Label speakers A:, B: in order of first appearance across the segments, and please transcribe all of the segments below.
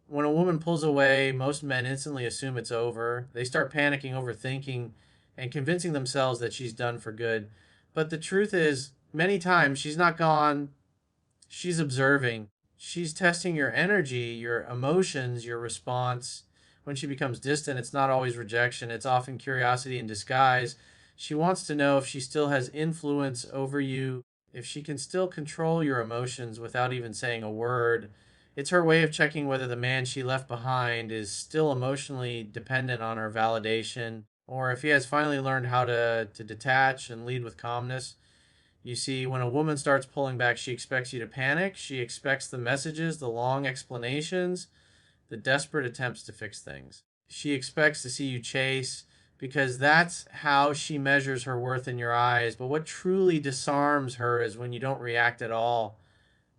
A: When a woman pulls away, most men instantly assume it's over. They start panicking, overthinking, and convincing themselves that she's done for good. But the truth is, many times she's not gone, she's observing. She's testing your energy, your emotions, your response. When she becomes distant, it's not always rejection, it's often curiosity in disguise. She wants to know if she still has influence over you, if she can still control your emotions without even saying a word. It's her way of checking whether the man she left behind is still emotionally dependent on her validation, or if he has finally learned how to detach and lead with calmness. You see, when a woman starts pulling back, she expects you to panic. She expects the messages, the long explanations, the desperate attempts to fix things. She expects to see you chase because that's how she measures her worth in your eyes. But what truly disarms her is when you don't react at all,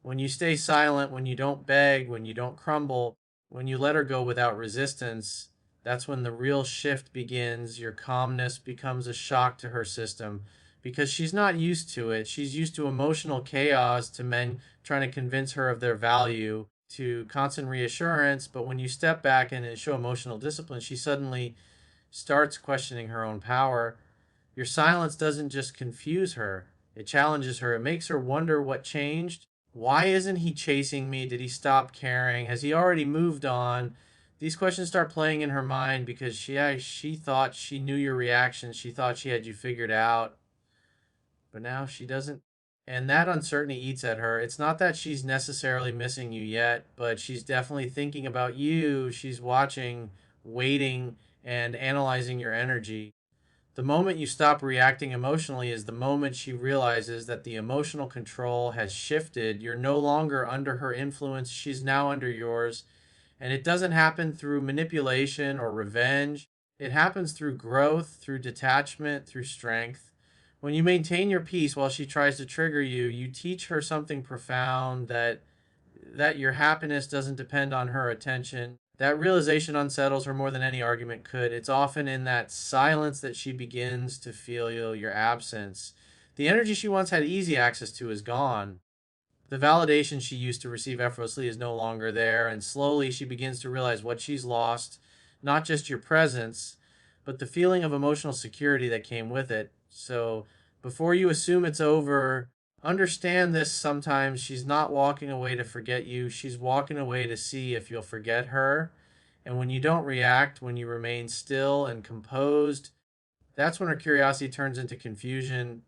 A: when you stay silent, when you don't beg, when you don't crumble, when you let her go without resistance. That's when the real shift begins. Your calmness becomes a shock to her system because she's not used to it. She's used to emotional chaos, to men trying to convince her of their value, to constant reassurance. But when you step back and show emotional discipline, she suddenly starts questioning her own power. Your silence doesn't just confuse her, it challenges her. It makes her wonder what changed. Why isn't he chasing me? Did he stop caring? Has he already moved on? These questions start playing in her mind because she thought she knew your reactions. She thought she had you figured out, but now she doesn't. And that uncertainty eats at her. It's not that she's necessarily missing you yet, but she's definitely thinking about you. She's watching, waiting, and analyzing your energy. The moment you stop reacting emotionally is the moment she realizes that the emotional control has shifted. You're no longer under her influence, she's now under yours. And it doesn't happen through manipulation or revenge, it happens through growth, through detachment, through strength. When you maintain your peace while she tries to trigger you, you teach her something profound, that your happiness doesn't depend on her attention. That realization unsettles her more than any argument could. It's often in that silence that she begins to feel your absence. The energy she once had easy access to is gone. The validation she used to receive effortlessly is no longer there, and slowly she begins to realize what she's lost, not just your presence, but the feeling of emotional security that came with it. So before you assume it's over, understand this: sometimes she's not walking away to forget you, she's walking away to see if you'll forget her. And when you don't react, when you remain still and composed, that's when her curiosity turns into confusion,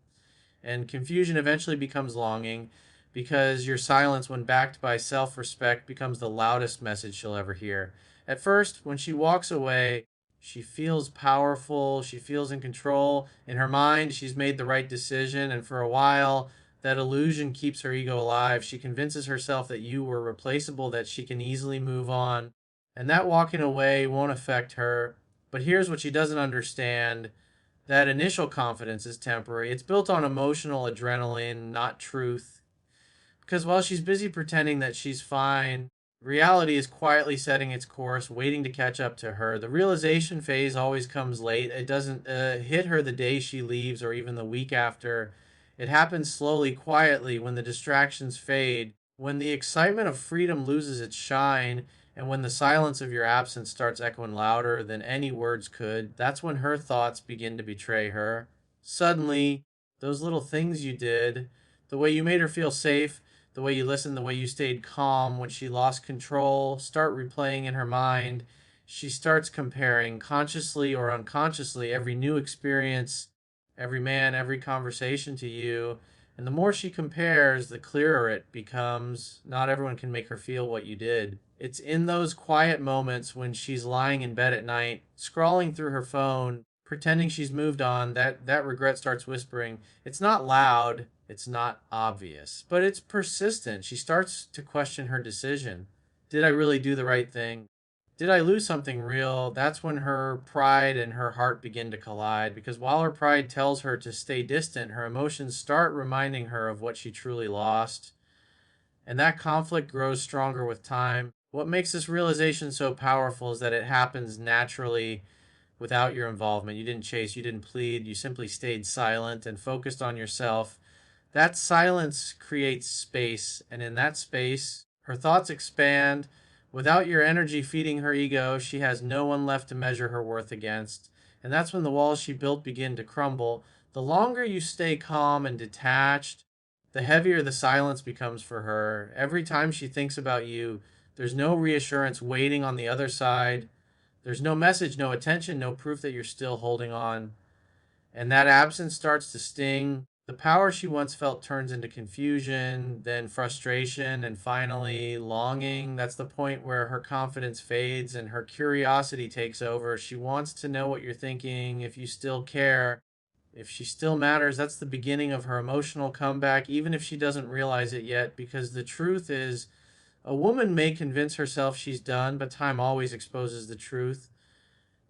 A: and confusion eventually becomes longing because your silence, when backed by self respect, becomes the loudest message she'll ever hear. At first, when she walks away, she feels powerful, she feels in control. In her mind, she's made the right decision, and for a while, that illusion keeps her ego alive. She convinces herself that you were replaceable, that she can easily move on, and that walking away won't affect her. But here's what she doesn't understand: that initial confidence is temporary. It's built on emotional adrenaline, not truth. Because while she's busy pretending that she's fine, reality is quietly setting its course, waiting to catch up to her. The realization phase always comes late. It doesn't hit her the day she leaves or even the week after. It happens slowly, quietly, when the distractions fade, when the excitement of freedom loses its shine, and when the silence of your absence starts echoing louder than any words could. That's when her thoughts begin to betray her. Suddenly, those little things you did, the way you made her feel safe, the way you listened, the way you stayed calm when she lost control, start replaying in her mind. She starts comparing, consciously or unconsciously, every new experience, every man, every conversation to you. And the more she compares, the clearer it becomes. Not everyone can make her feel what you did. It's in those quiet moments when she's lying in bed at night, scrolling through her phone, pretending she's moved on, that regret starts whispering. It's not loud, it's not obvious, but it's persistent. She starts to question her decision. Did I really do the right thing? Did I lose something real? That's when her pride and her heart begin to collide, because while her pride tells her to stay distant, her emotions start reminding her of what she truly lost. And that conflict grows stronger with time. What makes this realization so powerful is that it happens naturally, without your involvement. You didn't chase, you didn't plead, you simply stayed silent and focused on yourself. That silence creates space, and in that space, her thoughts expand, Without your energy feeding her ego, she has no one left to measure her worth against. And that's when the walls she built begin to crumble. The longer you stay calm and detached, the heavier the silence becomes for her. Every time she thinks about you, there's no reassurance waiting on the other side. There's no message, no attention, no proof that you're still holding on. And that absence starts to sting. The power she once felt turns into confusion, then frustration, and finally longing. That's the point where her confidence fades and her curiosity takes over. She wants to know what you're thinking, if you still care, if she still matters. That's the beginning of her emotional comeback, even if she doesn't realize it yet, because the truth is, a woman may convince herself she's done, but time always exposes the truth.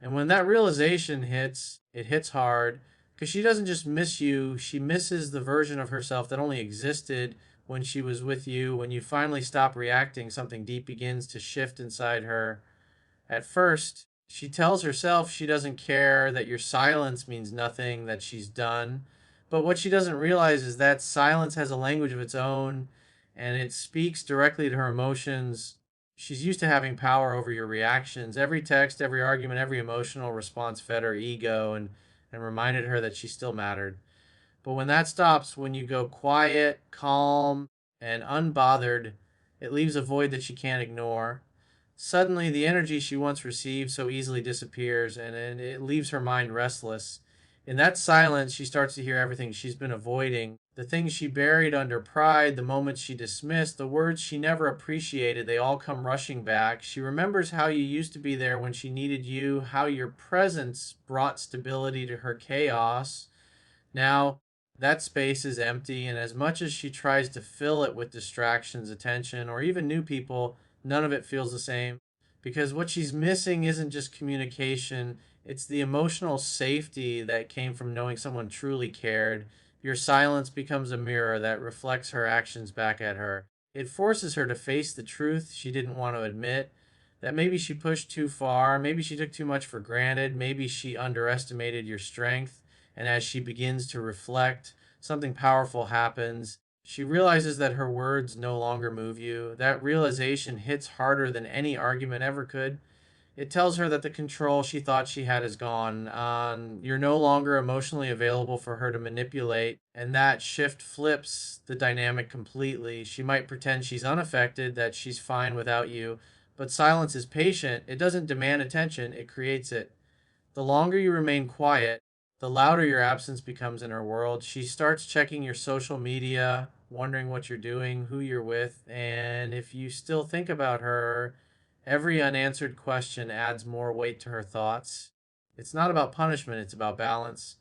A: And when that realization hits, it hits hard because she doesn't just miss you, she misses the version of herself that only existed when she was with you. When you finally stop reacting, something deep begins to shift inside her. At first, she tells herself she doesn't care, that your silence means nothing, that she's done. But what she doesn't realize is that silence has a language of its own and it speaks directly to her emotions. She's used to having power over your reactions. Every text, every argument, every emotional response fed her ego and reminded her that she still mattered. But when that stops, when you go quiet, calm, and unbothered, it leaves a void that she can't ignore. Suddenly, the energy she once received so easily disappears, and it leaves her mind restless. In that silence, she starts to hear everything she's been avoiding. The things she buried under pride, the moments she dismissed, the words she never appreciated, they all come rushing back. She remembers how you used to be there when she needed you, how your presence brought stability to her chaos. Now, that space is empty, and as much as she tries to fill it with distractions, attention, or even new people, none of it feels the same. Because what she's missing isn't just communication, it's the emotional safety that came from knowing someone truly cared. Your silence becomes a mirror that reflects her actions back at her. It forces her to face the truth she didn't want to admit, that maybe she pushed too far, maybe she took too much for granted, maybe she underestimated your strength. And as she begins to reflect, something powerful happens. She realizes that her words no longer move you. That realization hits harder than any argument ever could. It tells her that the control she thought she had is gone. You're no longer emotionally available for her to manipulate, and that shift flips the dynamic completely. She might pretend she's unaffected, that she's fine without you, but silence is patient. It doesn't demand attention, it creates it. The longer you remain quiet, the louder your absence becomes in her world. She starts checking your social media, wondering what you're doing, who you're with, and if you still think about her. Every unanswered question adds more weight to her thoughts. It's not about punishment, it's about balance.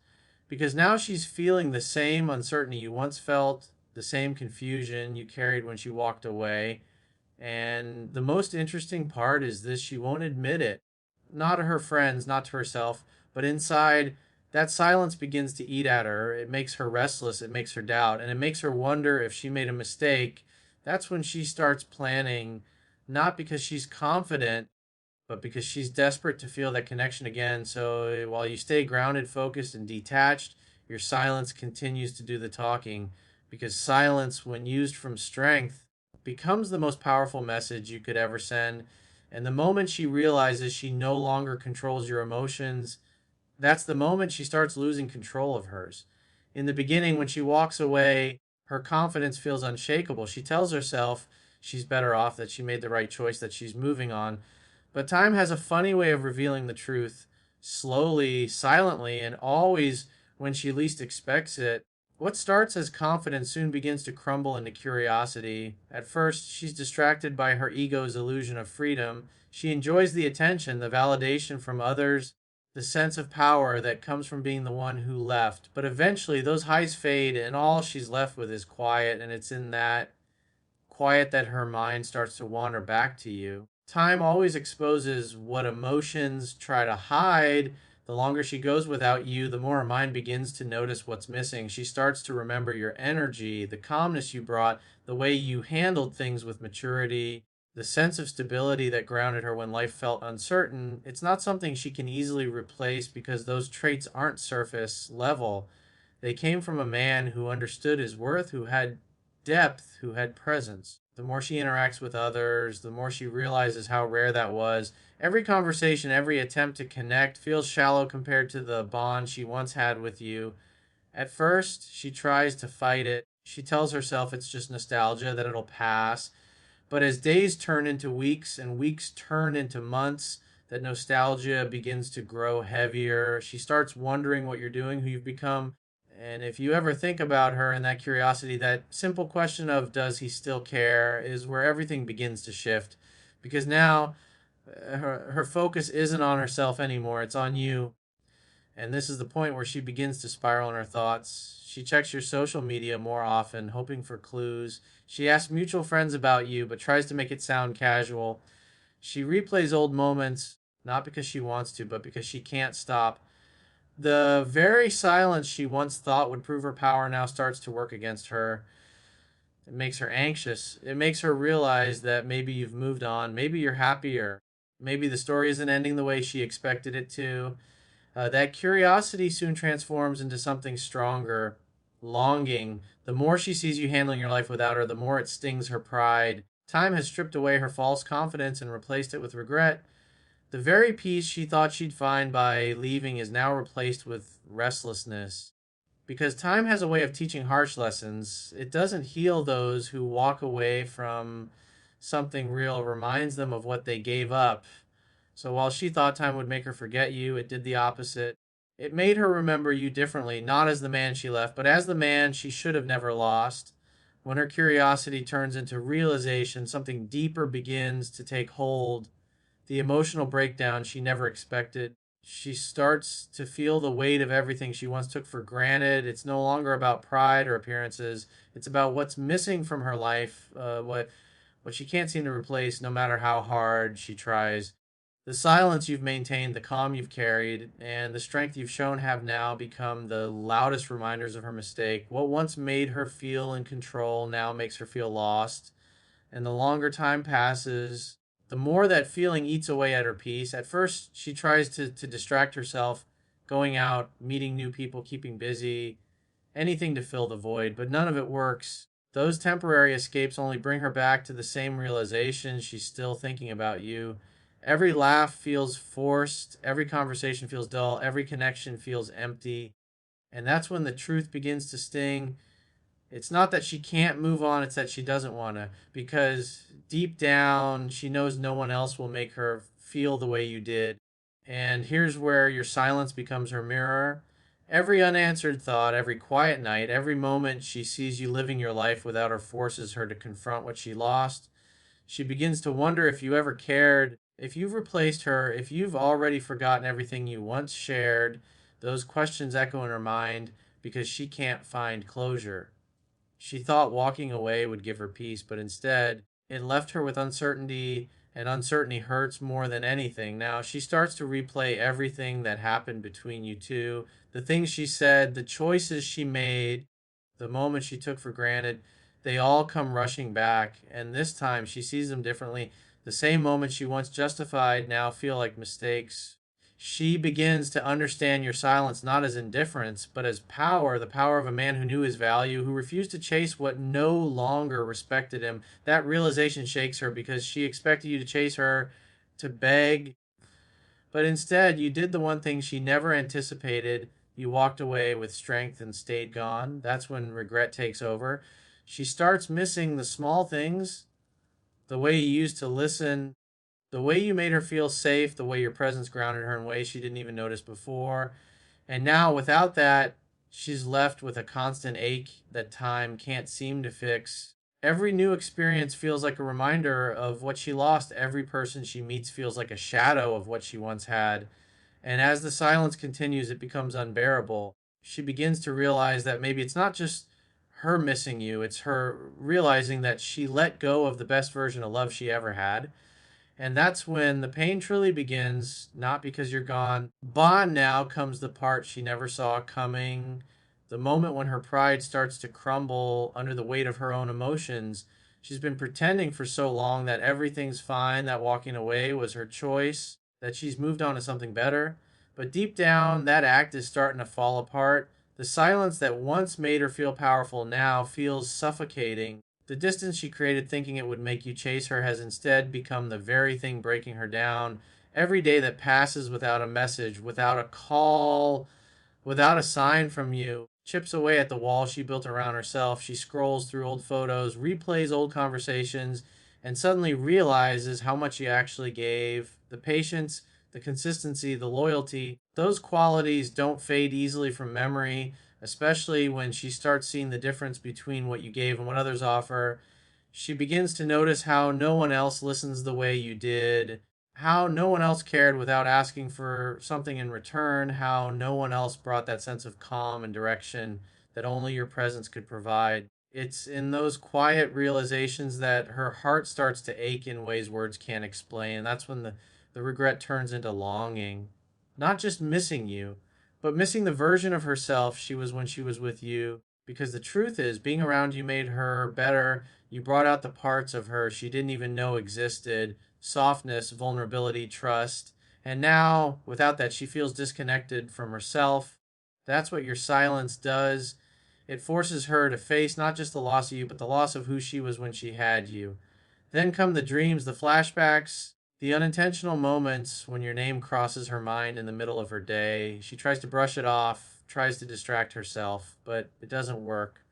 A: Because now she's feeling the same uncertainty you once felt, the same confusion you carried when she walked away. And the most interesting part is this: she won't admit it. Not to her friends, not to herself, but inside, that silence begins to eat at her. It makes her restless, it makes her doubt, and it makes her wonder if she made a mistake. That's when she starts planning, not because she's confident, but because she's desperate to feel that connection again. So while you stay grounded, focused, and detached, your silence continues to do the talking. Because silence, when used from strength, becomes the most powerful message you could ever send. And the moment she realizes she no longer controls your emotions, that's the moment she starts losing control of hers. In the beginning, when she walks away, her confidence feels unshakable. She tells herself she's better off, that she made the right choice, that she's moving on. But time has a funny way of revealing the truth, slowly, silently, and always when she least expects it. What starts as confidence soon begins to crumble into curiosity. At first, she's distracted by her ego's illusion of freedom. She enjoys the attention, the validation from others, the sense of power that comes from being the one who left. But eventually, those highs fade, and all she's left with is quiet, and it's in that quiet that her mind starts to wander back to you. Time always exposes what emotions try to hide. The longer she goes without you, the more her mind begins to notice what's missing. She starts to remember your energy, the calmness you brought, the way you handled things with maturity, the sense of stability that grounded her when life felt uncertain. It's not something she can easily replace because those traits aren't surface level. They came from a man who understood his worth, who had depth, who had presence. The more she interacts with others, the more she realizes how rare that was. Every conversation, every attempt to connect feels shallow compared to the bond she once had with you. At first, she tries to fight it. She tells herself it's just nostalgia, that it'll pass. But as days turn into weeks and weeks turn into months, that nostalgia begins to grow heavier. She starts wondering what you're doing, who you've become. And if you ever think about her and that curiosity, that simple question of does he still care is where everything begins to shift. Because now her focus isn't on herself anymore, it's on you. And this is the point where she begins to spiral in her thoughts. She checks your social media more often, hoping for clues. She asks mutual friends about you, but tries to make it sound casual. She replays old moments, not because she wants to, but because she can't stop. The very silence she once thought would prove her power now starts to work against her. It makes her anxious. It makes her realize that maybe you've moved on. Maybe you're happier. Maybe the story isn't ending the way she expected it to. That curiosity soon transforms into something stronger, longing. The more she sees you handling your life without her, the more it stings her pride. Time has stripped away her false confidence and replaced it with regret. The very peace she thought she'd find by leaving is now replaced with restlessness. Because time has a way of teaching harsh lessons, it doesn't heal those who walk away from something real, reminds them of what they gave up. So while she thought time would make her forget you, it did the opposite. It made her remember you differently, not as the man she left, but as the man she should have never lost. When her curiosity turns into realization, something deeper begins to take hold, the emotional breakdown she never expected. She starts to feel the weight of everything she once took for granted. It's no longer about pride or appearances. It's about what's missing from her life, what she can't seem to replace, no matter how hard she tries. The silence you've maintained, the calm you've carried, and the strength you've shown have now become the loudest reminders of her mistake. What once made her feel in control now makes her feel lost. And the longer time passes, the more that feeling eats away at her peace. At first, she tries to distract herself, going out, meeting new people, keeping busy, anything to fill the void, but none of it works. Those temporary escapes only bring her back to the same realization: she's still thinking about you. Every laugh feels forced, every conversation feels dull, every connection feels empty. And that's when the truth begins to sting. It's not that she can't move on, it's that she doesn't want to. Because deep down, she knows no one else will make her feel the way you did. And here's where your silence becomes her mirror. Every unanswered thought, every quiet night, every moment she sees you living your life without her forces her to confront what she lost. She begins to wonder if you ever cared, if you've replaced her, if you've already forgotten everything you once shared. Those questions echo in her mind because she can't find closure. She thought walking away would give her peace, but instead, it left her with uncertainty, and uncertainty hurts more than anything. Now, she starts to replay everything that happened between you two, the things she said, the choices she made, the moments she took for granted. They all come rushing back, and this time she sees them differently. The same moments she once justified now feel like mistakes. She begins to understand your silence not as indifference, but as power, the power of a man who knew his value, who refused to chase what no longer respected him. That realization shakes her because she expected you to chase her, to beg, but instead you did the one thing she never anticipated. You walked away with strength and stayed gone. That's when regret takes over. She starts missing the small things, the way you used to listen, the way you made her feel safe, the way your presence grounded her in ways she didn't even notice before. And now, without that, she's left with a constant ache that time can't seem to fix. Every new experience feels like a reminder of what she lost. Every person she meets feels like a shadow of what she once had. And as the silence continues, it becomes unbearable. She begins to realize that maybe it's not just her missing you, it's her realizing that she let go of the best version of love she ever had. And that's when the pain truly begins, not because you're gone. But now comes the part she never saw coming, the moment when her pride starts to crumble under the weight of her own emotions. She's been pretending for so long that everything's fine, that walking away was her choice, that she's moved on to something better. But deep down, that act is starting to fall apart. The silence that once made her feel powerful now feels suffocating. The distance she created thinking it would make you chase her has instead become the very thing breaking her down. Every day that passes without a message, without a call, without a sign from you, chips away at the wall she built around herself. She scrolls through old photos, replays old conversations, and suddenly realizes how much you actually gave. The patience, the consistency, the loyalty, those qualities don't fade easily from memory, especially when she starts seeing the difference between what you gave and what others offer. She begins to notice how no one else listens the way you did, how no one else cared without asking for something in return, how no one else brought that sense of calm and direction that only your presence could provide. It's in those quiet realizations that her heart starts to ache in ways words can't explain. That's when the regret turns into longing. Not just missing you, but missing the version of herself she was when she was with you. Because the truth is, being around you made her better. You brought out the parts of her she didn't even know existed: softness, vulnerability, trust. And now, without that, she feels disconnected from herself. That's what your silence does. It forces her to face not just the loss of you, but the loss of who she was when she had you. Then come the dreams, the flashbacks, the unintentional moments when your name crosses her mind in the middle of her day. She tries to brush it off, tries to distract herself, but it doesn't work.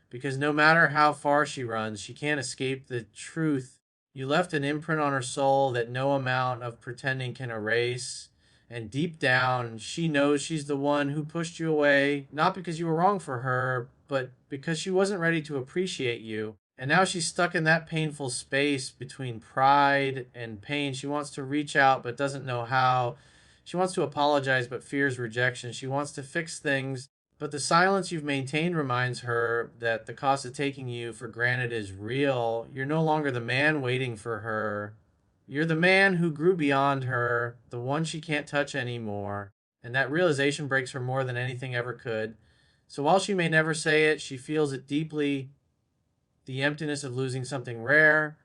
A: Because no matter how far she runs, she can't escape the truth. You left an imprint on her soul that no amount of pretending can erase. And deep down, she knows she's the one who pushed you away, not because you were wrong for her, but because she wasn't ready to appreciate you. And now she's stuck in that painful space between pride and pain. She wants to reach out but doesn't know how. She wants to apologize but fears rejection. She wants to fix things, but the silence you've maintained reminds her that the cost of taking you for granted is real. You're no longer the man waiting for her. You're the man who grew beyond her, the one she can't touch anymore. And that realization breaks her more than anything ever could. So while she may never say it, she feels it deeply, the emptiness of losing something rare.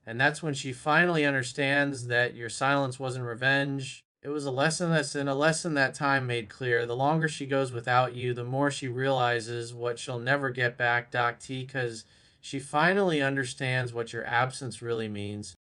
A: And that's when she finally understands that your silence wasn't revenge. It was a lesson, a lesson that time made clear. The longer she goes without you, the more she realizes what she'll never get back, Doc T, because she finally understands what your absence really means.